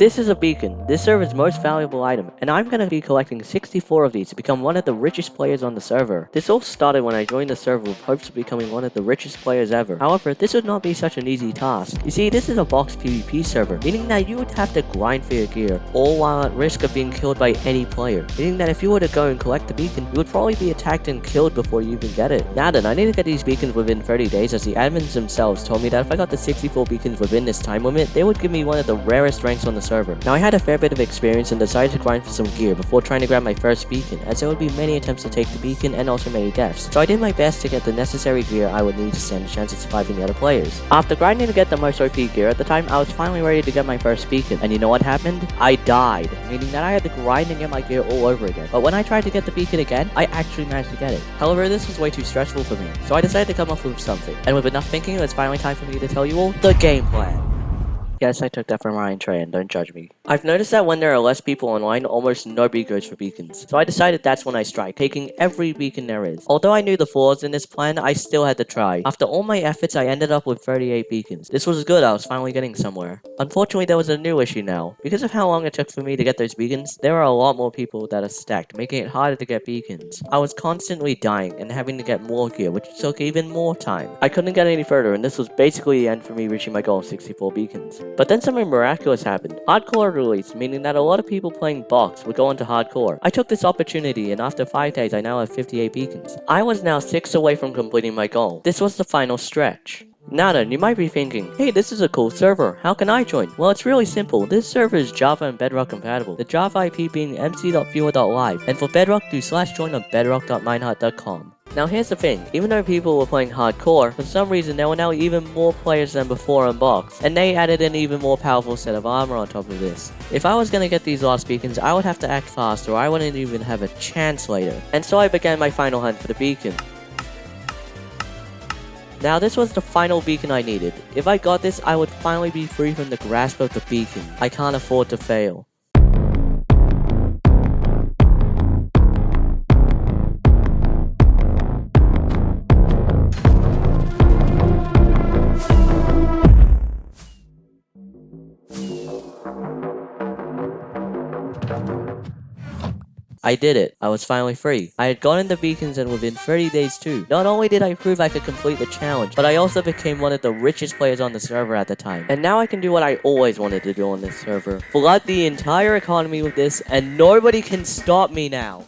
This is a beacon, this server's most valuable item, and I'm gonna be collecting 64 of these to become one of the richest players on the server. This all started when I joined the server with hopes of becoming one of the richest players ever. However, this would not be such an easy task. You see, this is a box PvP server, meaning that you would have to grind for your gear, all while at risk of being killed by any player. Meaning that if you were to go and collect the beacon, you would probably be attacked and killed before you even get it. Now then, I need to get these beacons within 30 days, as the admins themselves told me that if I got the 64 beacons within this time limit, they would give me one of the rarest ranks on the server. Now I had a fair bit of experience and decided to grind for some gear before trying to grab my first beacon, as there would be many attempts to take the beacon and also many deaths. So I did my best to get the necessary gear I would need to stand a chance at surviving the other players. After grinding to get the most OP gear at the time, I was finally ready to get my first beacon, and you know what happened? I died, meaning that I had to grind and get my gear all over again. But when I tried to get the beacon again, I actually managed to get it. However, this was way too stressful for me, so I decided to come up with something. And with enough thinking, it was finally time for me to tell you all the game plan. Yes, I took that from Ryan Trey, and don't judge me. I've noticed that when there are less people online, almost nobody goes for beacons. So I decided that's when I strike, taking every beacon there is. Although I knew the flaws in this plan, I still had to try. After all my efforts, I ended up with 38 beacons. This was good, I was finally getting somewhere. Unfortunately, there was a new issue now. Because of how long it took for me to get those beacons, there are a lot more people that are stacked, making it harder to get beacons. I was constantly dying and having to get more gear, which took even more time. I couldn't get any further, and this was basically the end for me reaching my goal of 64 beacons. But then something miraculous happened. Hardcore released, meaning that a lot of people playing box would go into hardcore. I took this opportunity, and after 5 days I now have 58 beacons. I was now 6 away from completing my goal. This was the final stretch. Now then, you might be thinking, hey, this is a cool server, how can I join? Well, it's really simple. This server is Java and Bedrock compatible, the Java IP being mc.fewer.live, and for Bedrock, do /join on bedrock.mineheart.com. Now here's the thing, even though people were playing hardcore, for some reason there were now even more players than before on box, and they added an even more powerful set of armor on top of this. If I was gonna get these last beacons, I would have to act fast or I wouldn't even have a chance later. And so I began my final hunt for the beacon. Now this was the final beacon I needed. If I got this, I would finally be free from the grasp of the beacon. I can't afford to fail. I did it. I was finally free. I had gotten the beacons and within 30 days too. Not only did I prove I could complete the challenge, but I also became one of the richest players on the server at the time. And now I can do what I always wanted to do on this server. Flood the entire economy with this, and nobody can stop me now.